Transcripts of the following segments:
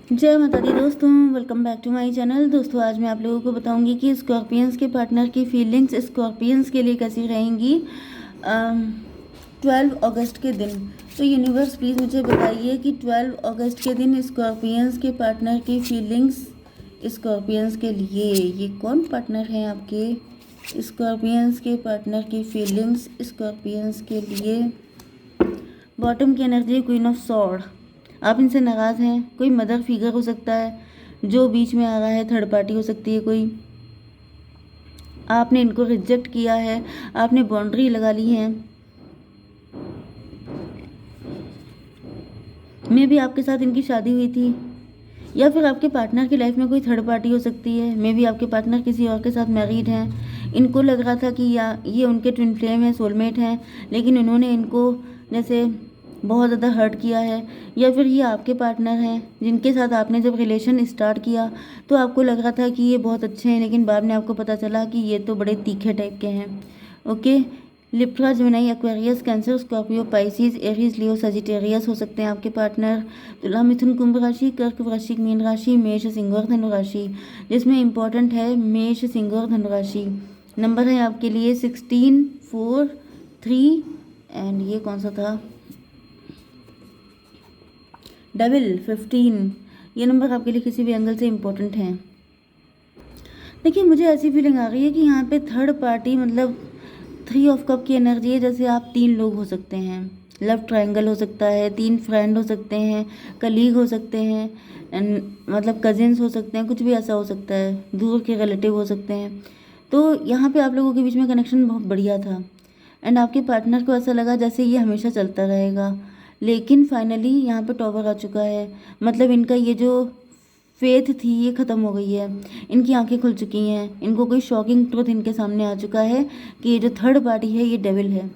जय माता दी दोस्तों, welcome back to my channel. दोस्तों आज मैं आप लोगों को बताऊंगी कि स्कॉर्पियंस के पार्टनर की फीलिंग्स स्कॉर्पियंस के लिए कैसी रहेंगी 12 अगस्त के दिन। तो यूनिवर्स प्लीज़ मुझे बताइए कि 12 अगस्त के दिन स्कॉर्पियंस के पार्टनर की फीलिंग्स स्कॉर्पियंस के लिए, ये कौन पार्टनर हैं आपके स्कॉर्पियंस के पार्टनर की फीलिंग्स स्कॉर्पियंस के लिए। बॉटम की एनर्जी क्वीन ऑफ सॉर्ड। आप इनसे नाराज़ हैं, कोई मदर फिगर हो सकता है जो बीच में आ रहा है, थर्ड पार्टी हो सकती है कोई। आपने इनको रिजेक्ट किया है, आपने बाउंड्री लगा ली है। मे भी आपके साथ इनकी शादी हुई थी, या फिर आपके पार्टनर की लाइफ में कोई थर्ड पार्टी हो सकती है। मे भी आपके पार्टनर किसी और के साथ मैरिड हैं। इनको लग रहा था कि या ये उनके ट्विन फ्लेम है, सोलमेट हैं, लेकिन उन्होंने इनको जैसे बहुत ज़्यादा हर्ट किया है। या फिर ये आपके पार्टनर हैं जिनके साथ आपने जब रिलेशन स्टार्ट किया तो आपको लग रहा था कि ये बहुत अच्छे हैं, लेकिन बाद में आपको पता चला कि ये तो बड़े तीखे टाइप के हैं। Okay, Libra, Gemini, Aquarius, Cancer, Scorpio, Pisces, Aries, Leo, Sagittarius हो सकते हैं आपके पार्टनर। तुला, मिथुन, कुंभ राशि, कर्क, वृश्चिक, मीन राशि, मेष, सिंह और धनु राशि, जिसमें इंपॉर्टेंट है मेष, सिंह और धनु राशि। नंबर है आपके लिए 16, 4, 3 एंड ये कौन सा था, डबल 15। ये नंबर आपके लिए किसी भी एंगल से इम्पोर्टेंट हैं। देखिए मुझे ऐसी फीलिंग आ रही है कि यहाँ पे थर्ड पार्टी मतलब 3 ऑफ कप की एनर्जी है। जैसे आप 3 लोग हो सकते हैं, लव ट्रायंगल हो सकता है, 3 फ्रेंड हो सकते हैं, कलीग हो सकते हैं, एंड मतलब कजिन्स हो सकते हैं, कुछ भी ऐसा हो सकता है, दूर के रिलेटिव हो सकते हैं। तो यहाँ पे आप लोगों के बीच में कनेक्शन बहुत बढ़िया था एंड आपके पार्टनर को ऐसा लगा जैसे ये हमेशा चलता रहेगा, लेकिन फाइनली यहाँ पे टॉवर आ चुका है। मतलब इनका ये जो फेथ थी ये ख़त्म हो गई है, इनकी आंखें खुल चुकी हैं, इनको कोई शॉकिंग ट्रुथ इनके सामने आ चुका है कि ये जो थर्ड पार्टी है ये डेविल है।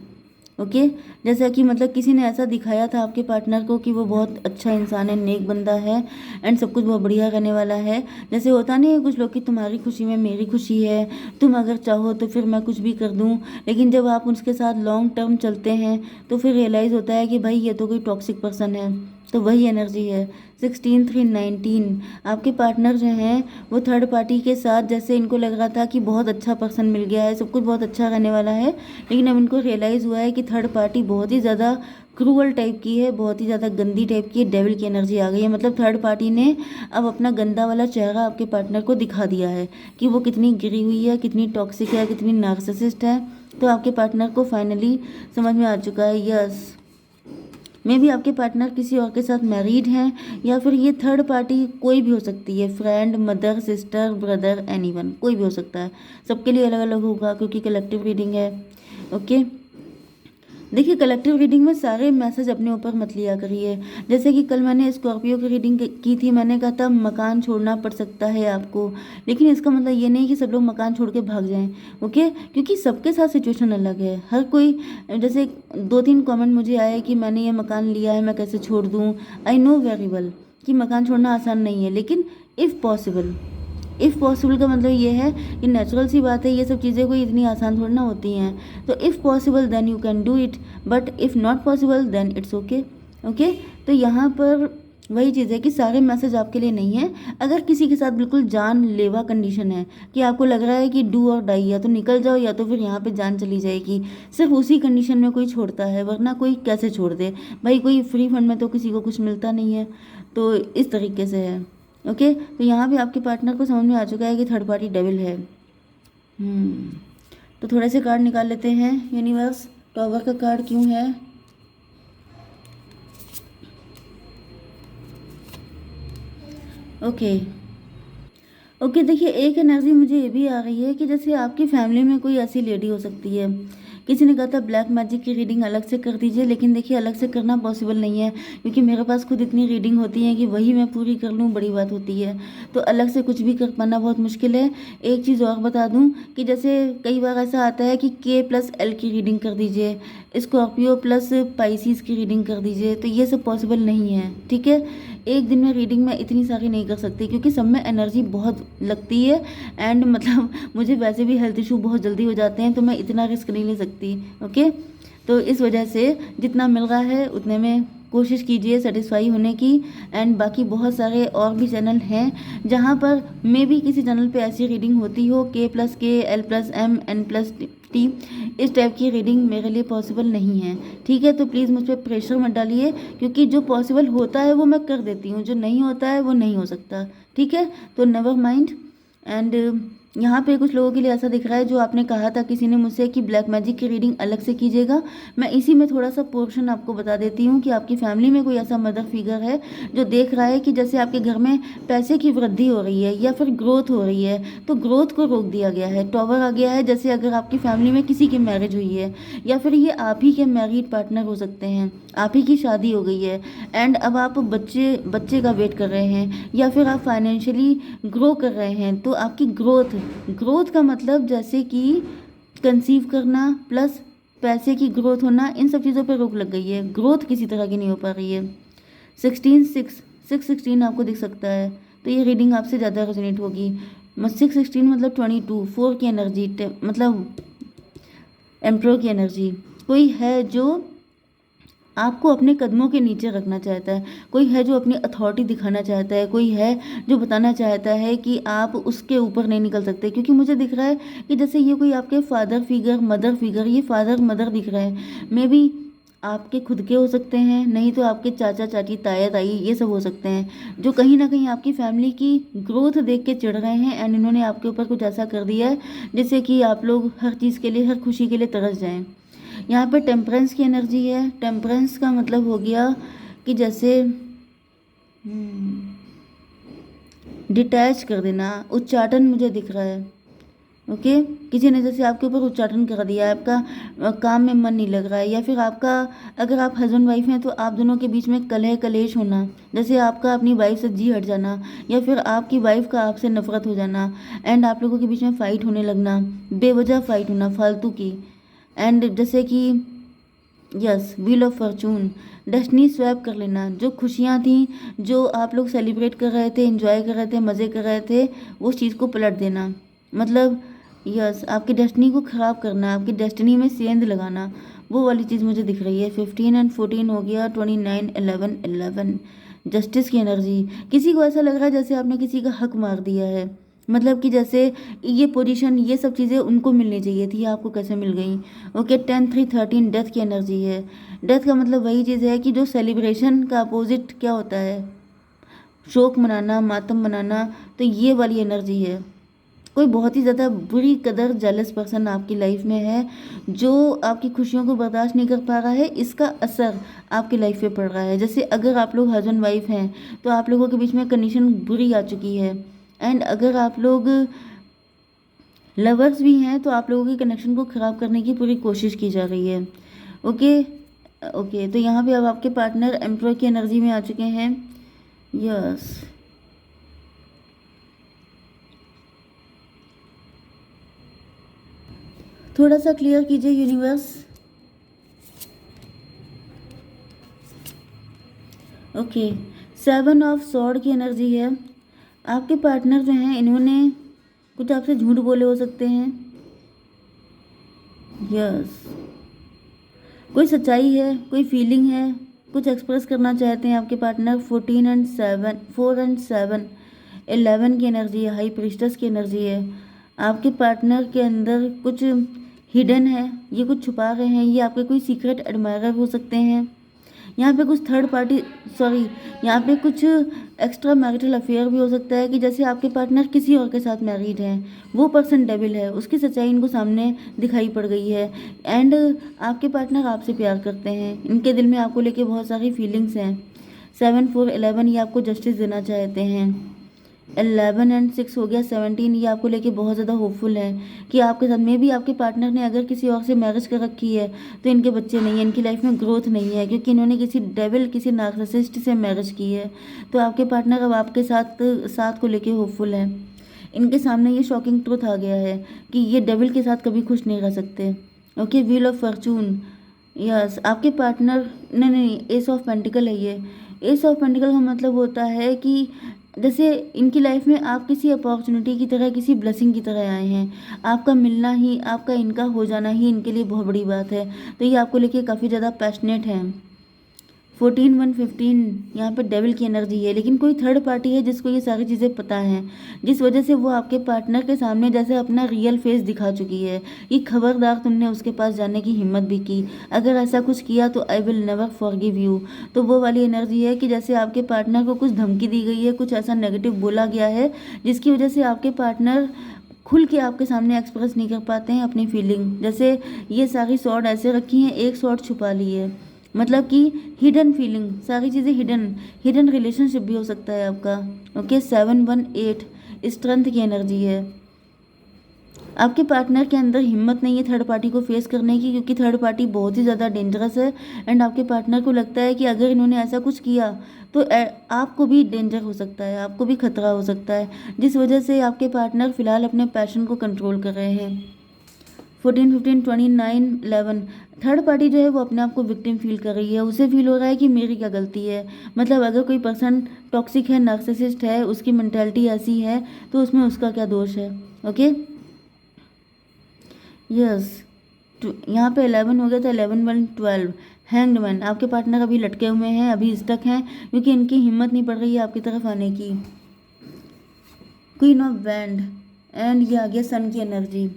ओके, जैसा कि मतलब किसी ने ऐसा दिखाया था आपके पार्टनर को कि वो बहुत अच्छा इंसान है, नेक बंदा है एंड सब कुछ बहुत बढ़िया रहने वाला है। जैसे होता नहीं है कुछ लोग कि तुम्हारी खुशी में मेरी खुशी है, तुम अगर चाहो तो फिर मैं कुछ भी कर दूं, लेकिन जब आप उसके साथ लॉन्ग टर्म चलते हैं तो फिर रियलाइज़ होता है कि भाई ये तो कोई टॉक्सिक पर्सन है। तो वही एनर्जी है 16, 3, 19। आपके पार्टनर जो हैं वो थर्ड पार्टी के साथ जैसे इनको लग रहा था कि बहुत अच्छा पर्सन मिल गया है, सब कुछ बहुत अच्छा रहने वाला है, लेकिन अब इनको रियलाइज़ हुआ है कि थर्ड पार्टी बहुत ही ज़्यादा क्रूअल टाइप की है, बहुत ही ज़्यादा गंदी टाइप की है, डेविल की एनर्जी आ गई है। मतलब थर्ड पार्टी ने अब अपना गंदा वाला चेहरा आपके पार्टनर को दिखा दिया है कि वो कितनी गिरी हुई है, कितनी टॉक्सिक है, कितनी नार्सिसिस्ट है। तो आपके पार्टनर को फाइनली समझ में आ चुका है। यस, मे भी आपके पार्टनर किसी और के साथ मैरिड हैं, या फिर ये थर्ड पार्टी कोई भी हो सकती है, friend, mother, sister, brother, anyone, कोई भी हो सकता है। सबके लिए अलग अलग होगा क्योंकि कलेक्टिव रीडिंग है। ओके, देखिए कलेक्टिव रीडिंग में सारे मैसेज अपने ऊपर मत लिया करिए। जैसे कि कल मैंने स्कॉर्पियो की रीडिंग की थी, मैंने कहा था मकान छोड़ना पड़ सकता है आपको, लेकिन इसका मतलब ये नहीं कि सब लोग मकान छोड़ के भाग जाएं। ओके, क्योंकि सबके साथ सिचुएशन अलग है, हर कोई जैसे 2-3 कमेंट मुझे आए कि मैंने ये मकान लिया है, मैं कैसे छोड़ दूँ। आई नो वेरी वेल कि मकान छोड़ना आसान नहीं है, लेकिन इफ़ पॉसिबल का मतलब ये है कि नेचुरल सी बात है, ये सब चीज़ें कोई इतनी आसान थोड़ी ना होती हैं। तो if possible then you can do it, but if not possible then it's okay. Okay, तो यहाँ पर वही चीज़ है कि सारे मैसेज आपके लिए नहीं है। अगर किसी के साथ बिल्कुल जानलेवा कंडीशन है कि आपको लग रहा है कि डू और डाई, या तो निकल जाओ या तो फिर यहाँ पे जान चली जाएगी, सिर्फ उसी कंडीशन में कोई छोड़ता है, वरना कोई कैसे छोड़ दे भाई। कोई फ्री फंड में तो किसी को कुछ मिलता नहीं है, तो इस तरीके से है। ओके, तो यहाँ भी आपके पार्टनर को समझ में आ चुका है कि थर्ड पार्टी डेविल है। तो थोड़े से कार्ड निकाल लेते हैं। यूनिवर्स, टॉवर का कार्ड क्यों है? ओके, देखिए एक एनर्जी मुझे ये भी आ रही है कि जैसे आपकी फैमिली में कोई ऐसी लेडी हो सकती है। किसी ने कहा था ब्लैक मैजिक की रीडिंग अलग से कर दीजिए, लेकिन देखिए अलग से करना पॉसिबल नहीं है, क्योंकि मेरे पास खुद इतनी रीडिंग होती है कि वही मैं पूरी कर लूँ बड़ी बात होती है। तो अलग से कुछ भी कर पाना बहुत मुश्किल है। एक चीज़ और बता दूँ कि जैसे कई बार ऐसा आता है कि K+L की रीडिंग कर दीजिए, स्कॉर्पियो प्लस पाइसिस की रीडिंग कर दीजिए, तो ये सब पॉसिबल नहीं है। ठीक है, एक दिन में रीडिंग में इतनी सारी नहीं कर सकती क्योंकि सब में एनर्जी बहुत लगती है एंड मतलब मुझे वैसे भी हेल्थ इशू बहुत जल्दी हो जाते हैं, तो मैं इतना रिस्क नहीं ले सकती। ओके, तो इस वजह से जितना मिल रहा है उतने में कोशिश कीजिए सेटिस्फाई होने की। एंड बाकी बहुत सारे और भी चैनल हैं जहाँ पर मे भी किसी चैनल पे ऐसी रीडिंग होती हो, K+K, L+M, N+T, इस टाइप की रीडिंग मेरे लिए पॉसिबल नहीं है। ठीक है, तो प्लीज़ मुझ पर प्रेशर मत डालिए, क्योंकि जो पॉसिबल होता है वो मैं कर देती हूँ, जो नहीं होता है वो नहीं हो सकता। ठीक है, तो नेवर माइंड। एंड यहाँ पे कुछ लोगों के लिए ऐसा दिख रहा है, जो आपने कहा था किसी ने मुझसे कि ब्लैक मैजिक की रीडिंग अलग से कीजिएगा। मैं इसी में थोड़ा सा पोर्शन आपको बता देती हूँ कि आपकी फैमिली में कोई ऐसा मदर फिगर है जो देख रहा है कि जैसे आपके घर में पैसे की वृद्धि हो रही है या फिर ग्रोथ हो रही है, तो ग्रोथ को रोक दिया गया है, टॉवर आ गया है। जैसे अगर आपकी फैमिली में किसी की मैरिज हुई है, या फिर ये आप ही के मैरिड पार्टनर हो सकते हैं, आप ही की शादी हो गई है एंड अब आप बच्चे का वेट कर रहे हैं, या फिर आप फाइनेंशियली ग्रो कर रहे हैं, तो आपकी ग्रोथ का मतलब जैसे कि कंसीव करना प्लस पैसे की ग्रोथ होना, इन सब चीज़ों पे रोक लग गई है, ग्रोथ किसी तरह की नहीं हो पा रही है। 16 आपको दिख सकता है, तो ये रीडिंग आपसे ज़्यादा रेजोनेट होगी। 616 मतलब 22, 4 की एनर्जी, मतलब एम्परर की एनर्जी। कोई है जो आपको अपने कदमों के नीचे रखना चाहता है, कोई है जो अपनी अथॉरिटी दिखाना चाहता है, कोई है जो बताना चाहता है कि आप उसके ऊपर नहीं निकल सकते। क्योंकि मुझे दिख रहा है कि जैसे ये कोई आपके फादर फिगर, मदर फिगर, ये फादर मदर दिख रहे हैं, मे बी आपके खुद के हो सकते हैं, नहीं तो आपके चाचा चाची, ताया ताई, ये सब हो सकते हैं, जो कहीं ना कहीं आपकी फैमिली की ग्रोथ देख के चिढ़ रहे हैं एंड इन्होंने आपके ऊपर कुछ ऐसा कर दिया है जिससे कि आप लोग हर चीज़ के लिए, हर खुशी के लिए तरस जाएं। यहाँ पे टेम्परेंस की एनर्जी है। टेम्परेंस का मतलब हो गया कि जैसे डिटैच कर देना, उच्चाटन मुझे दिख रहा है। ओके, किसी ने जैसे आपके ऊपर उच्चाटन कर दिया है, आपका काम में मन नहीं लग रहा है, या फिर आपका, अगर आप हस्बैंड वाइफ हैं तो आप दोनों के बीच में कलह कलेश होना, जैसे आपका अपनी वाइफ से जी हट जाना, या फिर आपकी वाइफ का आपसे नफरत हो जाना एंड आप लोगों के बीच में फ़ाइट होने लगना, बेवजह फ़ाइट होना फालतू की। एंड जैसे कि yes, wheel of Fortune, destiny swap कर लेना, जो खुशियाँ थी, जो आप लोग सेलिब्रेट कर रहे थे, एंजॉय कर रहे थे, मज़े कर रहे थे, वो चीज़ को पलट देना, मतलब यस, आपकी डेस्टिनी को ख़राब करना, आपकी डेस्टिनी में सेंध लगाना, वो वाली चीज़ मुझे दिख रही है। 15 एंड 14 हो गया, 29, 11, जस्टिस की एनर्जी। किसी को ऐसा लग रहा है जैसे आपने किसी का हक मार दिया है, मतलब कि जैसे ये पोजीशन, ये सब चीज़ें उनको मिलनी चाहिए थी, आपको कैसे मिल गई। ओके, 10, 3, 13 डेथ की एनर्जी है। डेथ का मतलब वही चीज़ है कि जो सेलिब्रेशन का अपोजिट क्या होता है, शोक मनाना, मातम मनाना, तो ये वाली एनर्जी है। कोई बहुत ही ज़्यादा बुरी कदर जेलस पर्सन आपकी लाइफ में है, जो आपकी खुशियों को बर्दाश्त नहीं कर पा रहा है, इसका असर आपकी लाइफ पे पड़ रहा है। जैसे अगर आप लोग हस्बैंड वाइफ हैं तो आप लोगों के बीच में कंडीशन बुरी आ चुकी है, एंड अगर आप लोग लवर्स भी हैं तो आप लोगों के कनेक्शन को ख़राब करने की पूरी कोशिश की जा रही है। ओके ओके, तो यहाँ पे अब आपके पार्टनर एम्परर की एनर्जी में आ चुके हैं। यस, थोड़ा सा क्लियर कीजिए यूनिवर्स। ओके, 7 ऑफ सॉर्ड की एनर्जी है। आपके पार्टनर जो हैं, इन्होंने कुछ आपसे झूठ बोले हो सकते हैं। यस, कोई सच्चाई है, कोई फीलिंग है, कुछ एक्सप्रेस करना चाहते हैं आपके पार्टनर। 14 एंड 7, 4 एंड 7, 11 की एनर्जी है, हाई प्रीस्टेस की एनर्जी है। आपके पार्टनर के अंदर कुछ हिडन है, ये कुछ छुपा रहे हैं, ये आपके कोई सीक्रेट एडमायरर हो सकते हैं। यहाँ पे कुछ थर्ड पार्टी, सॉरी, यहाँ पे कुछ एक्स्ट्रा मैरिटल अफेयर भी हो सकता है, कि जैसे आपके पार्टनर किसी और के साथ मैरिड हैं, वो पर्सन डेविल है, उसकी सच्चाई इनको सामने दिखाई पड़ गई है, एंड आपके पार्टनर आपसे प्यार करते हैं, इनके दिल में आपको लेके बहुत सारी फीलिंग्स हैं। 7, 4, 11 ये आपको जस्टिस देना चाहते हैं। 11 एंड 6 हो गया, 17, ये आपको लेके बहुत ज़्यादा होपफुल है कि आपके साथ में भी आपके पार्टनर ने अगर किसी और से मैरिज कर रखी है तो इनके बच्चे नहीं है, इनकी लाइफ में ग्रोथ नहीं है, क्योंकि इन्होंने किसी डेविल, किसी नार्सिसिस्ट से मैरिज की है। तो आपके पार्टनर अब आपके साथ को लेके होपफुल है। इनके सामने ये शॉकिंग ट्रूथ आ गया है कि ये डेविल के साथ कभी खुश नहीं रह सकते। Okay, wheel of Fortune, yes, आपके पार्टनर, नहीं, एस ऑफ पेंटिकल है ये। एस ऑफ पेंटिकल का मतलब होता है कि जैसे इनकी लाइफ में आप किसी अपॉर्चुनिटी की तरह, किसी ब्लेसिंग की तरह आए हैं, आपका मिलना ही, आपका इनका हो जाना ही इनके लिए बहुत बड़ी बात है, तो ये आपको लेके काफ़ी ज़्यादा पैशनेट हैं। 14 1 15 यहाँ पे डेविल की एनर्जी है, लेकिन कोई थर्ड पार्टी है जिसको ये सारी चीज़ें पता हैं, जिस वजह से वो आपके पार्टनर के सामने जैसे अपना रियल फेस दिखा चुकी है कि खबरदार तुमने उसके पास जाने की हिम्मत भी की, अगर ऐसा कुछ किया तो I will never forgive you. तो वो वाली एनर्जी है कि जैसे आपके पार्टनर को कुछ धमकी दी गई है, कुछ ऐसा नेगेटिव बोला गया है जिसकी वजह से आपके पार्टनर खुल के आपके सामने एक्सप्रेस नहीं कर पाते हैं अपनी फीलिंग। जैसे ये सारी सॉर्ड ऐसे रखी हैं, एक सॉर्ड छुपा ली है, मतलब कि हिडन फीलिंग, सारी चीज़ें हिडन, हिडन रिलेशनशिप भी हो सकता है आपका। ओके, 7 1 8 स्ट्रेंथ की एनर्जी है। आपके पार्टनर के अंदर हिम्मत नहीं है थर्ड पार्टी को फेस करने की, क्योंकि थर्ड पार्टी बहुत ही ज़्यादा डेंजरस है एंड आपके पार्टनर को लगता है कि अगर इन्होंने ऐसा कुछ किया तो आपको भी डेंजर हो सकता है, आपको भी खतरा हो सकता है, जिस वजह से आपके पार्टनर फिलहाल अपने पैशन को कंट्रोल कर रहे हैं। 14 15 29 11 थर्ड पार्टी जो है वो अपने आप को विक्टिम फील कर रही है, उसे फील हो रहा है कि मेरी क्या गलती है। मतलब अगर कोई पर्सन टॉक्सिक है, नार्सिसिस्ट है, उसकी मेंटालिटी ऐसी है तो उसमें उसका क्या दोष है। ओके, यस, यहाँ पे 11 हो गया था, 11 1 12 हैंग्ड मैन। आपके पार्टनर अभी लटके हुए हैं, अभी स्टक हैं, क्योंकि इनकी हिम्मत नहीं पड़ रही है आपकी तरफ आने की। क्वीन ऑफ वैंड एंड ये आ गया सन की एनर्जी।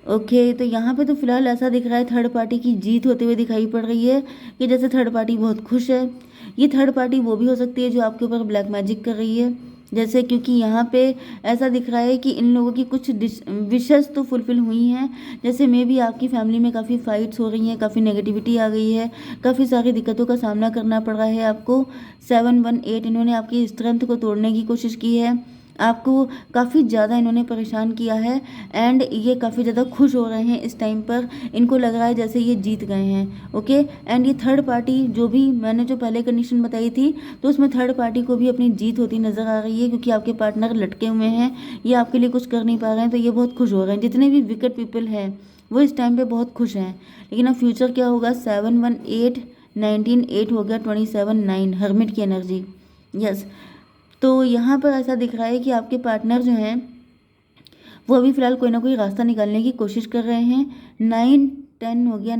ओके, तो यहाँ पे तो फिलहाल ऐसा दिख रहा है थर्ड पार्टी की जीत होते हुए दिखाई पड़ रही है कि जैसे थर्ड पार्टी बहुत खुश है। ये थर्ड पार्टी वो भी हो सकती है जो आपके ऊपर ब्लैक मैजिक कर रही है, जैसे क्योंकि यहाँ पे ऐसा दिख रहा है कि इन लोगों की कुछ विशेस तो फुलफिल हुई हैं, जैसे मे भी आपकी फैमिली में काफ़ी फाइट्स हो रही हैं, काफ़ी नेगेटिविटी आ गई है, काफ़ी सारी दिक्कतों का सामना करना पड़ रहा है आपको। 7 1 8 इन्होंने आपकी स्ट्रेंथ को तोड़ने की कोशिश की है, आपको काफ़ी ज़्यादा इन्होंने परेशान किया है एंड ये काफ़ी ज़्यादा खुश हो रहे हैं इस टाइम पर, इनको लग रहा है जैसे ये जीत गए हैं। ओके, एंड ये थर्ड पार्टी जो भी मैंने जो पहले कंडीशन बताई थी तो उसमें थर्ड पार्टी को भी अपनी जीत होती नज़र आ रही है, क्योंकि आपके पार्टनर लटके हुए हैं, ये आपके लिए कुछ कर नहीं पा रहे हैं, तो ये बहुत खुश हो रहे हैं। जितने भी विकेट पीपल हैं वो इस टाइम पर बहुत खुश हैं, लेकिन अब फ्यूचर क्या होगा। 7 1 8 19 8 हो गया, 27 9 हर्मिट की एनर्जी। यस, तो यहाँ पर ऐसा दिख रहा है कि आपके पार्टनर जो हैं वो अभी फ़िलहाल कोई ना कोई रास्ता निकालने की कोशिश कर रहे हैं। 9 10 हो गया,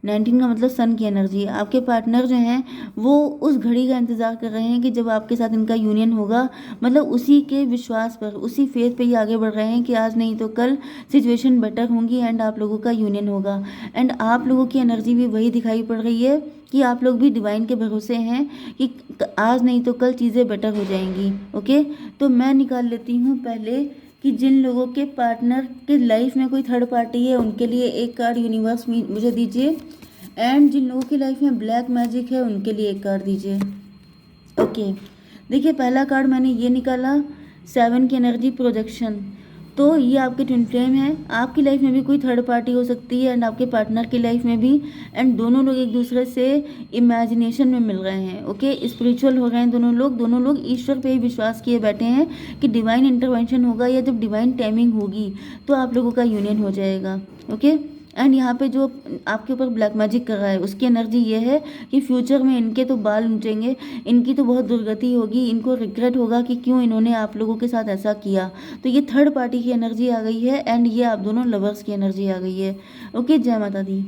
19 का मतलब सन की एनर्जी। आपके पार्टनर जो हैं वो उस घड़ी का इंतज़ार कर रहे हैं कि जब आपके साथ इनका यूनियन होगा, मतलब उसी के विश्वास पर, उसी फेथ पे ये आगे बढ़ रहे हैं कि आज नहीं तो कल सिचुएशन बेटर होंगी एंड आप लोगों का यूनियन होगा। एंड आप लोगों की एनर्जी भी वही दिखाई पड़ रही है कि आप लोग भी डिवाइन के भरोसे हैं कि आज नहीं तो कल चीज़ें बेटर हो जाएंगी। ओके, तो मैं निकाल लेती हूँ पहले कि जिन लोगों के पार्टनर के लाइफ में कोई थर्ड पार्टी है उनके लिए एक कार्ड यूनिवर्स मुझे दीजिए, एंड जिन लोगों की लाइफ में ब्लैक मैजिक है उनके लिए एक कार्ड दीजिए। ओके, देखिए पहला कार्ड मैंने ये निकाला, 7 की एनर्जी प्रोजेक्शन। तो ये आपके ट्विन फ्लेम है, आपकी लाइफ में भी कोई थर्ड पार्टी हो सकती है एंड आपके पार्टनर की लाइफ में भी, एंड दोनों लोग एक दूसरे से इमेजिनेशन में मिल रहे हैं। ओके, स्पिरिचुअल हो रहे हैं दोनों लोग ईश्वर पे ही विश्वास किए बैठे हैं कि डिवाइन इंटरवेंशन होगा या जब डिवाइन टाइमिंग होगी तो आप लोगों का यूनियन हो जाएगा। ओके, एंड यहाँ पे जो आपके ऊपर ब्लैक मैजिक कर रहा है उसकी एनर्जी ये है कि फ्यूचर में इनके तो बाल ऊँचेंगे, इनकी तो बहुत दुर्गति होगी, इनको रिग्रेट होगा कि क्यों इन्होंने आप लोगों के साथ ऐसा किया। तो ये थर्ड पार्टी की एनर्जी आ गई है एंड ये आप दोनों लवर्स की एनर्जी आ गई है। ओके, जय माता दी।